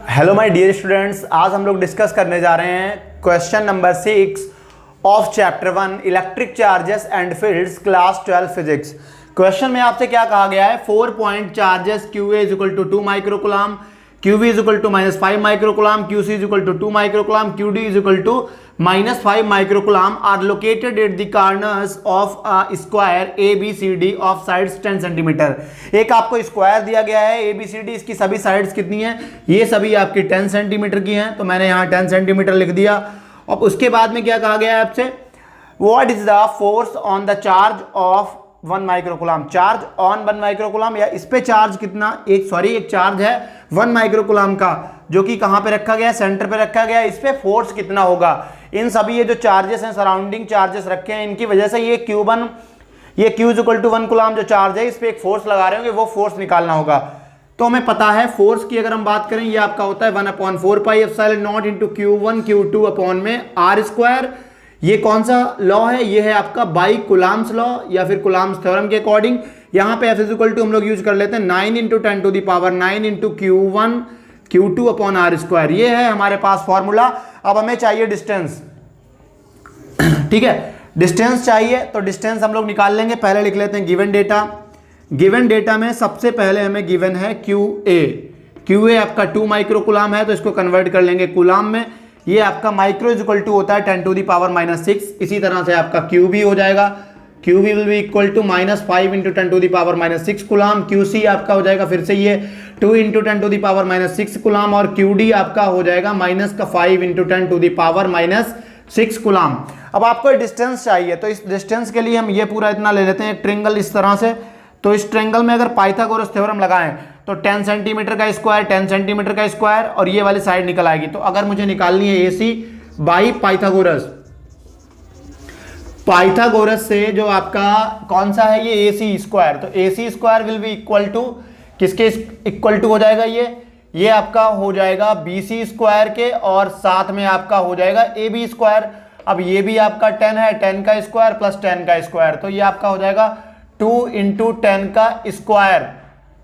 Hello my dear students, आज हम लोग डिस्कस करने जा रहे हैं question number 6 of chapter 1 electric charges and fields class 12 physics. Question में आपसे क्या कहा गया है, 4 point charges QA is equal to 2 microcoulomb, QB is equal to -5 microcoulomb, QC is equal to 2 microcoulomb, QD is equal to -5 microcoulomb are located at the corners of a square ABCD of sides 10 centimetre. एक आपको square दिया गया है ABCD, इसकी सभी sides कितनी हैं, ये सभी आपकी 10 सेंटीमीटर की हैं, तो मैंने यहाँ 10 सेंटीमीटर लिख दिया। अब उसके बाद में क्या कहा गया है आपसे, what is the force on the charge of 1 microcoulomb, charge on 1 microcoulomb, या इस पे चार्ज कितना, एक चार्ज है 1 माइक्रोकुलाम का जो कि कहां पे रखा गया है, सेंटर पे रखा गया है, इस पे फोर्स कितना होगा। इन सभी ये जो चार्जेस हैं, सराउंडिंग चार्जेस रखे हैं, इनकी वजह से ये Q1 ये Q is equal to 1 coulomb जो चार्ज है, इस पे एक फोर्स लगा रहे होंगे, वो फोर्स निकालना होगा। तो हमें पता है फोर्स की अगर हम बात करें, ये आपका होता है 1/4 pi epsilon not into Q1 Q2 upon में R स्क्वायर। ये कौन सा लॉ है, ये है आपका बाई कुलाम्स लॉ या फिर कुलाम्स थ्योरम के अकॉर्डिंग। यहाँ पे F इज इक्वल टू हम लोग यूज कर लेते हैं 9 into 10 to the power 9 into Q1 Q2 upon R square. ये है हमारे पास फॉर्मूला। अब हमें चाहिए डिस्टेंस, ठीक है, डिस्टेंस चाहिए तो डिस्टेंस हम लोग निकाल लेंगे। पहले लिख लेते हैं गिवन डेटा। गिवन डेटा में सबसे पहले हमें गिवन है QA आपका 2 माइक्रोकुलाम है, तो इसको कन्वर्ट कर लेंगे कुलाम में। ये आपका माइक्रो इज इक्वल टू होता है 10 टू दी पावर -6। इसी तरह से आपका QB हो जाएगा, QB will be equal to -5 into 10 to the power -6 coulomb. QC आपका हो जाएगा फिर से ये 2 into 10 to the power -6 coulomb, और QD आपका हो जाएगा -5 into 10 to the power -6 coulomb. अब आपको डिस्टेंस चाहिए, तो इस डिस्टेंस के लिए हम ये पूरा इतना ले लेते हैं, एक ट्रेंगल इस तरह से। तो इस ट्रेंगल में अगर पाइथागोरस थ्योरम लगाएं तो 10 सेंटीमीटर का स्क्वायर 10 सेंटीमीटर का स्क्वायर, और ये वाली साइड निकल आएगी। तो अगर मुझे निकालनी है AC बाई पाइथागोरस से जो आपका कौन सा है ये AC स्क्वायर, तो AC square will be equal to किसके इक्वल टू हो जाएगा, ये आपका हो जाएगा BC स्क्वायर के, और साथ में आपका हो जाएगा AB स्क्वायर। अब ये भी आपका 10 है, 10 का स्क्वायर प्लस 10 का स्क्वायर, तो ये आपका हो जाएगा 2 इंटू 10 का square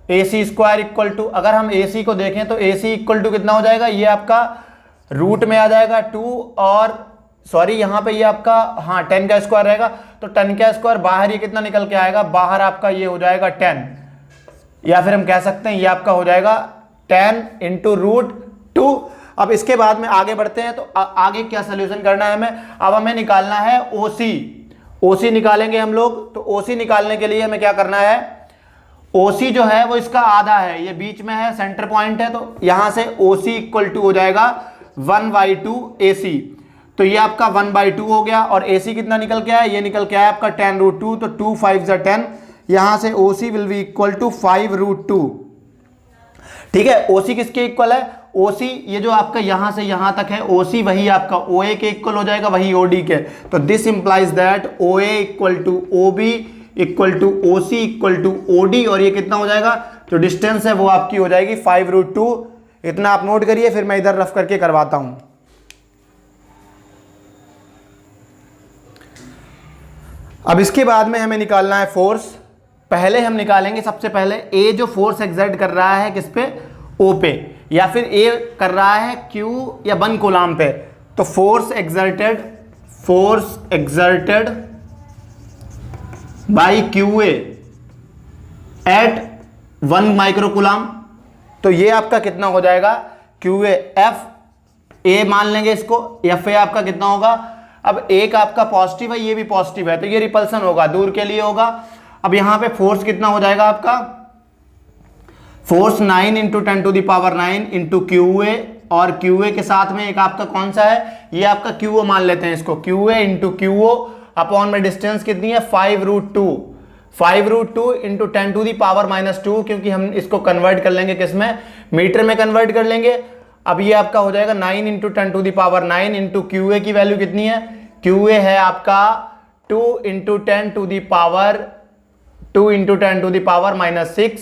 AC square equal to, अगर हम AC को देखें तो AC इक्वल टू कितना हो जाएगा, ये आपका रूट में आ जाएगा 2, और सॉरी यहाँ पे ये आपका 10 का स्क्वायर रहेगा, तो 10 का स्क्वायर बाहर ये कितना निकल के आएगा, बाहर आपका ये हो जाएगा 10, या फिर हम कह सकते हैं ये आपका हो जाएगा 10 इंटू √2। अब इसके बाद में आगे बढ़ते हैं, तो आगे क्या सोल्यूशन करना है हमें, अब हमें निकालना है OC निकालेंगे हम लोग। तो OC निकालने के लिए हमें क्या करना है, OC जो है वो इसका आधा है, ये बीच में है, सेंटर पॉइंट है, तो यहां से OC इक्वल टू हो जाएगा 1/2 AC। तो ये आपका 1/2 हो गया, और AC कितना निकल के आया, ये निकल के आया आपका 10√2, तो 2 5 10, यहां से OC will be equal to 5√2। ठीक है, OC किसके इक्वल है, OC ये जो आपका यहां से यहां तक है, OC वही आपका OA के इक्वल हो जाएगा, वही OD के। तो this implies that OA equal to OB equal to OC equal to OD, और ये कितना हो जाएगा, जो डिस्टेंस है वो आपकी हो जाएगी 5√2। इतना आप नोट करिए, फिर मैं इधर रफ करके करवाता हूं। अब इसके बाद में हमें निकालना है फोर्स। पहले हम निकालेंगे सबसे पहले A जो फोर्स एक्सर्ट कर रहा है किस पे, O पे, या फिर A कर रहा है Q या 1 कूलाम पे। तो force exerted by QA at 1 microcoulomb, तो ये आपका कितना हो जाएगा, QA FA मान लेंगे इसको, FA आपका कितना होगा। अब एक आपका पॉजिटिव है, ये भी पॉजिटिव है, तो ये रिपल्सन होगा, दूर के लिए होगा। अब यहां पे फोर्स कितना हो जाएगा आपका, force 9 into 10 to the power 9 into QA, और QA के साथ में एक आपका कौन सा है, ये आपका QO मान लेते हैं इसको, QA इंटू QO अपॉन में डिस्टेंस कितनी है 5√2 इंटू 10 टू दी पावर -2, क्योंकि हम इसको कन्वर्ट कर लेंगे किसमें, मीटर में कन्वर्ट कर लेंगे। अब ये आपका हो जाएगा 9 into 10 to the power 9 into QA की वैल्यू कितनी है, QA है आपका 2 इंटू 10 टू दी पावर -6,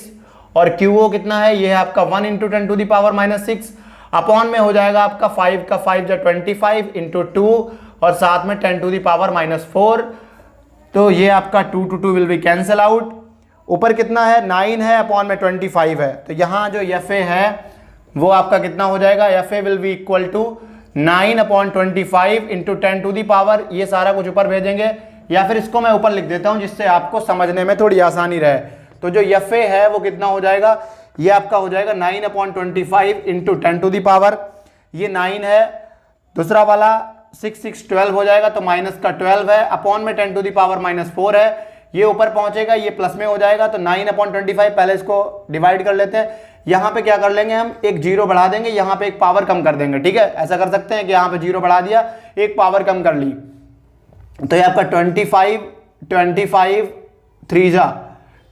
और QO कितना है, ये है आपका 1 into 10 to the power -6, upon में हो जाएगा आपका 5 का 5 जो 25 इंटू 2, और साथ में 10 टू दी पावर -4, तो ये आपका 2 to 2 will be cancel out. ऊपर कितना है, 9 है, अपॉन में 25 है, तो यहाँ जो FA है वो आपका कितना हो जाएगा, F A will be equal to 9/25 into 10 to the power, ये सारा कुछ ऊपर भेजेंगे, या फिर इसको मैं ऊपर लिख देता हूं जिससे आपको समझने में थोड़ी आसानी रहे। तो जो एफ ए है वो कितना हो जाएगा, ये आपका हो जाएगा 9/25 इंटू 10 टू दी पावर, ये 9 है, दूसरा वाला 6 6 12 हो जाएगा, तो माइनस का 12 है, अपॉन में 10 टू दी पावर -4 है, ये ऊपर पहुंचेगा, ये प्लस में हो जाएगा, तो 9/25, पहले इसको डिवाइड कर लेते हैं। यहां पे क्या कर लेंगे हम, एक जीरो बढ़ा देंगे, यहां पे एक पावर कम कर देंगे, ठीक है, ऐसा कर सकते हैं कि यहां पे जीरो बढ़ा दिया, एक पावर कम कर ली, तो ये आपका 25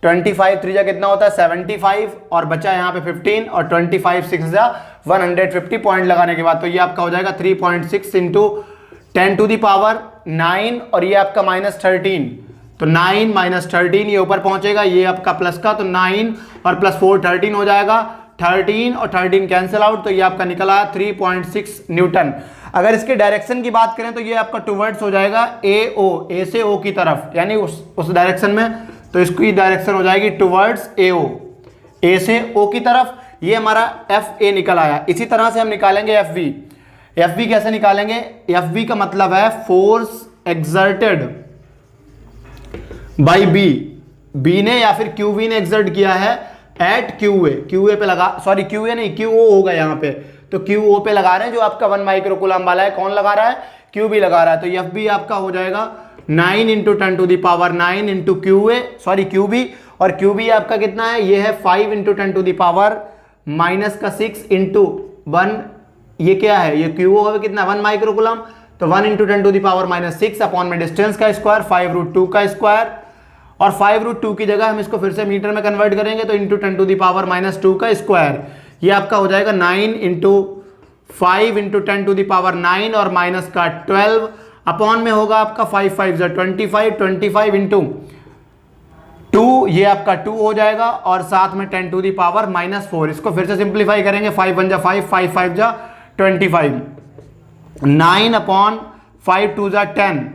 3 जा कितना होता है 75, और बचा यहाँ पे 15, और 25 6 जा 150 पॉइंट लगाने के बाद, तो ये आपका हो जाएगा 3.6 इंटू 10 टू दी पावर 9, और ये आपका -13, तो 9 -13 ये ऊपर पहुंचेगा, ये आपका प्लस का, तो 9 और +4 13 हो जाएगा, 13 और 13 कैंसिल आउट, तो ये आपका निकला 3.6 न्यूटन। अगर इसके डायरेक्शन की बात करें तो ये आपका टुवर्ड्स हो जाएगा ए से ओ की तरफ, यानी उस डायरेक्शन में, तो इसकी डायरेक्शन हो जाएगी टुवर्ड्स ए से ओ की तरफ, ये हमारा एफ ए निकल आया। इसी तरह से हम निकालेंगे एफ बी कैसे निकालेंगे, एफ बी का मतलब है फोर्स एक्सर्टेड बाई बी ने या फिर क्यू वी ने एक्सर्ट किया है एट क्यू ए पे लगा, सॉरी क्यू ए नहीं, क्यू ओ होगा यहाँ पे, तो क्यू ओ पे लगा रहे हैं जो आपका 1 माइक्रोकूलम वाला है, कौन लगा रहा है, क्यू बी लगा रहा है, तो एफ बी आपका हो जाएगा 9 into 10 to the power 9 into Q A, sorry Q B, और क्यू बी आपका कितना है, ये है 5 into 10 to the power -6 into 1, ये क्या है, ये क्यू ओ है कितना 1 माइक्रोकूलम, तो 1 into 10 to the power -6 upon में डिस्टेंस का स्क्वायर 5√2 का स्क्वायर, और 5√2 की जगह हम इसको फिर से मीटर में कन्वर्ट करेंगे, तो इंटू 10 टू दी पावर -2 का स्क्वायर, ये आपका हो जाएगा 9 into 5 into 10 to the power 9 और माइनस का 12 अपॉन में होगा आपका 5 5 25 इंटू 2, ये आपका 2 हो जाएगा, और साथ में 10 टू दी पावर -4, इसको फिर से सिंप्लीफाई करेंगे, 5 1 जा 5, 5 5 जा 25, 9 अपॉन 5 2 जा 10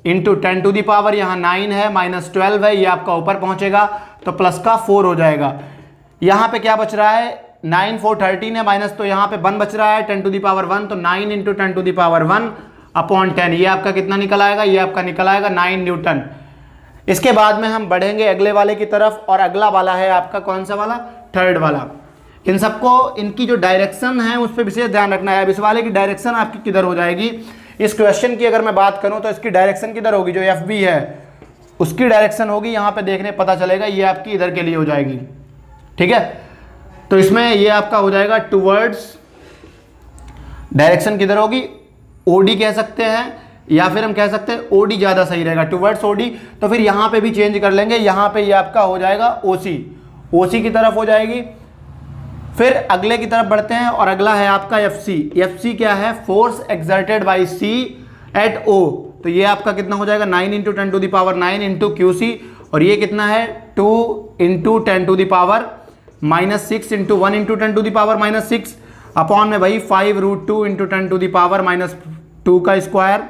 इंटू 10 टू दी पावर, यहाँ 9 है -12 है, ये आपका ऊपर पहुंचेगा, तो प्लस का 4 हो जाएगा। यहाँ पे क्या बच रहा है, 9 4 13 है माइनस, तो यहाँ पे 1 बच रहा है 10 टू दी पावर 1, तो 9 into 10 to the power 1 upon 10, ये आपका कितना निकल आएगा, ये आपका निकल आएगा 9 न्यूटन। इसके बाद में हम बढ़ेंगे अगले वाले की तरफ, और अगला वाला है आपका कौन सा वाला, थर्ड वाला। इन सबको इनकी जो डायरेक्शन है उस पर विशेष ध्यान रखना है। अब इस वाले की डायरेक्शन आपकी किधर हो जाएगी, इस क्वेश्चन की अगर मैं बात करूं तो इसकी डायरेक्शन किधर होगी, जो एफ बी है उसकी डायरेक्शन होगी, यहाँ पे देखने पता चलेगा, ये आपकी इधर के लिए हो जाएगी, ठीक है। तो इसमें ये आपका हो जाएगा टुवर्ड्स, डायरेक्शन किधर होगी, ओडी कह सकते हैं, या फिर हम कह सकते हैं ओडी ज़्यादा सही रहेगा, टुवर्ड्स ओडी। तो फिर यहाँ पे भी चेंज कर लेंगे, यहाँ पे ये आपका हो जाएगा ओसी की तरफ हो जाएगी। फिर अगले की तरफ बढ़ते हैं, और अगला है आपका एफ सी क्या है, force exerted by C at O, तो ये आपका कितना हो जाएगा 9 into 10 to the power 9 into Q C, और ये कितना है 2 into 10 to the power -6 into 1 into 10 to the power -6 upon में भाई 5√2 इंटू 10 टू दी पावर -2 का स्क्वायर।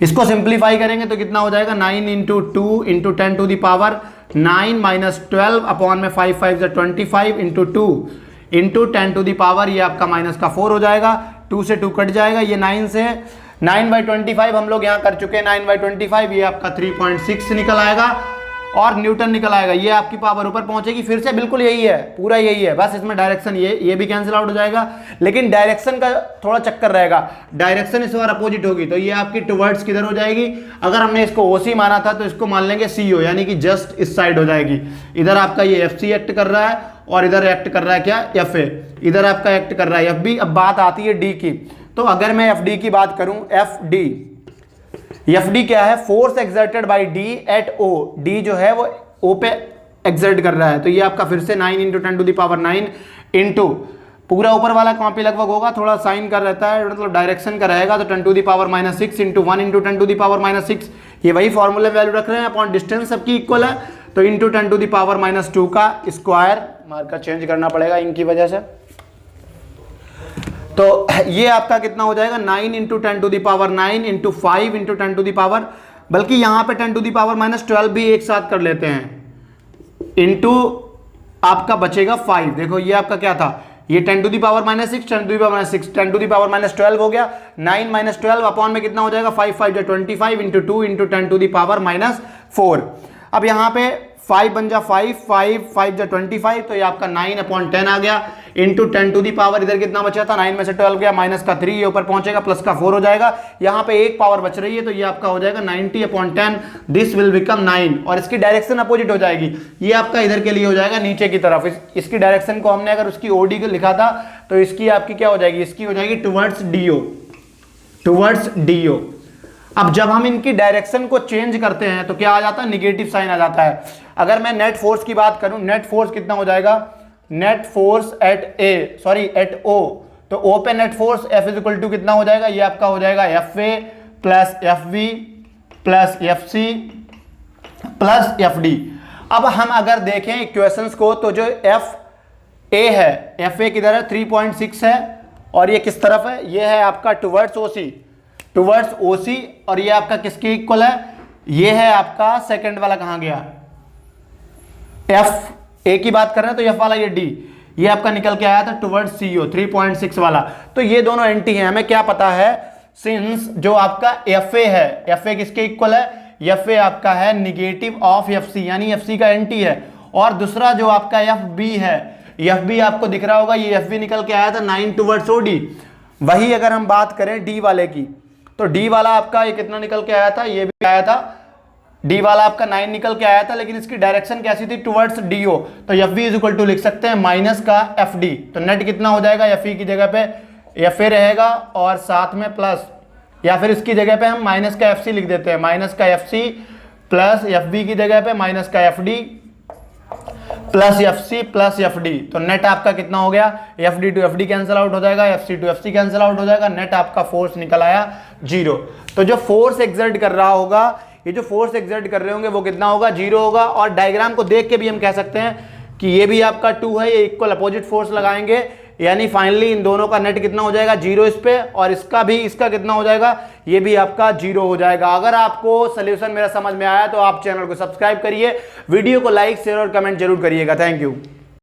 इसको सिंप्लीफाई करेंगे तो कितना हो जाएगा 9 into 2 into 10 to the power 9 -12 upon में 5 5 जा 25 into 2 into 10 to the power, ये आपका माइनस का 4 हो जाएगा, 2 से 2 कट जाएगा, ये 9 से 9/25 हम लोग यहाँ कर चुके हैं, 9/25 ये आपका 3.6 निकल आएगा, और न्यूटन निकल आएगा, ये आपकी पावर ऊपर पहुंचेगी। फिर से बिल्कुल यही है, पूरा यही है, बस इसमें डायरेक्शन ये भी कैंसिल आउट हो जाएगा, लेकिन डायरेक्शन का थोड़ा चक्कर रहेगा, डायरेक्शन इस बार अपोजिट होगी, तो ये आपकी टुवर्ड्स किधर हो जाएगी। अगर हमने इसको ओसी माना था तो इसको मान लेंगे सीओ, यानी कि जस्ट इस साइड हो जाएगी। इधर आपका ये एफ सी एक्ट कर रहा है, और इधर एक्ट कर रहा है क्या, एफ ए, इधर आपका एक्ट कर रहा है एफ बी। अब बात आती है डी की, तो अगर मैं एफ डी की बात करूं, एफ डी क्या है, force exerted by D at O, D जो है वो ओ पे एक्सर्ट कर रहा है, तो ये आपका फिर से 9 into 10 to the power 9 into पूरा ऊपर वाला कॉपी लगभग होगा, थोड़ा साइन कर रहता है, मतलब डायरेक्शन का रहेगा, तो 10 to the power -6 into 1 into 10 to the power -6, ये वही फॉर्मूले वैल्यू रख रहे हैं, अपॉन डिस्टेंस सबकी इक्वल है, तो इंटू 10 टू दी पावर -2 का स्क्वायर, मार्कर चेंज करना पड़ेगा इनकी वजह से। तो ये आपका कितना हो जाएगा 9 into 10 to the power 9 into 5 into 10 to the power, बल्कि यहाँ पे 10 टू दी पावर -12 भी एक साथ कर लेते हैं, इंटू आपका बचेगा 5। देखो ये आपका क्या था, ये 10 to the power -6, 10 to the power -6, 10 to the power -12 हो गया। 9 - 12 अपॉन में कितना हो जाएगा, 5 5 जो 25 into 2 into 10 to the power -4। अब यहाँ पे 5 बन जा 5 5 5 जो 25, तो ये आपका 9/10 आ गया इंटू 10 टू दी पावर, इधर कितना बचा था, 9 में से 12 गया, माइनस का 3 ये ऊपर पहुंचेगा, प्लस का 4 हो जाएगा। यहाँ पे एक पावर बच रही है, तो ये आपका हो जाएगा 90/10, दिस विल बिकम 9, और इसकी डायरेक्शन अपोजिट हो जाएगी। ये आपका इधर के लिए हो जाएगा नीचे की तरफ। इसकी डायरेक्शन को हमने अगर उसकी ओडी को लिखा था, तो इसकी आपकी क्या हो जाएगी, इसकी हो जाएगी टुवर्ड्स डीओ, टुवर्ड्स डीओ। अब जब हम इनकी डायरेक्शन को चेंज करते हैं तो क्या आ जाता है, निगेटिव साइन आ जाता है। अगर मैं नेट फोर्स की बात करूं, नेट फोर्स कितना हो जाएगा, नेट फोर्स एट ओ, तो ओ पे net force F equal to कितना हो जाएगा, ये आपका हो जाएगा FA plus FV plus FC plus FD। अब हम अगर देखें इक्वेशंस को, तो जो FA है, FA किधर है, 3.6 है, और ये किस तरफ है, ये है आपका टुवर्ड्स OC, और ये आपका किसके इक्वल है, ये है आपका सेकंड वाला, कहां गया, FA की बात कर रहे हैं तो F वाला ये D, ये आपका निकल के आया था टुवर्ड्स CO 3.6 वाला। तो ये दोनों एंटी हैं, हमें क्या पता है, सिंस जो आपका FA है, FA किसके इक्वल है, FA आपका है निगेटिव ऑफ FC, यानी FC का एंटी है। और दूसरा जो आपका FB है, FB आपको दिख रहा होगा, ये FB निकल के आया था 9 टुवर्ड्स OD। वही अगर हम बात करें D वाले की, तो D वाला आपका ये कितना निकल के आया था, ये भी आया था, D वाला आपका 9 निकल के आया था, लेकिन इसकी डायरेक्शन कैसी थी, टुवर्ड्स DO। तो FB इज इक्वल टू लिख सकते हैं माइनस का FD, तो नेट कितना हो जाएगा, FE की जगह पे FA रहेगा और साथ में प्लस, या फिर इसकी जगह पे हम माइनस का FC लिख देते हैं, माइनस का FC प्लस FB की जगह पे माइनस का FD plus FC plus FD। तो नेट आपका कितना हो गया, FD to FD cancel out हो जाएगा, FC to FC cancel out हो जाएगा, नेट आपका फोर्स निकल आया 0। तो जो फोर्स एक्सर्ट कर रहा होगा, ये जो फोर्स एक्सर्ट कर रहे होंगे वो कितना होगा, 0 होगा। और डायग्राम को देख के भी हम कह सकते हैं कि ये भी आपका 2 है, ये इक्वल अपोजिट फोर्स लगाएंगे, यानी फाइनली इन दोनों का नेट कितना हो जाएगा, 0 इस पे, और इसका भी, इसका कितना हो जाएगा, ये भी आपका 0 हो जाएगा। अगर आपको सोल्यूशन मेरा समझ में आया तो आप चैनल को सब्सक्राइब करिए, वीडियो को लाइक शेयर और कमेंट जरूर करिएगा। Thank you.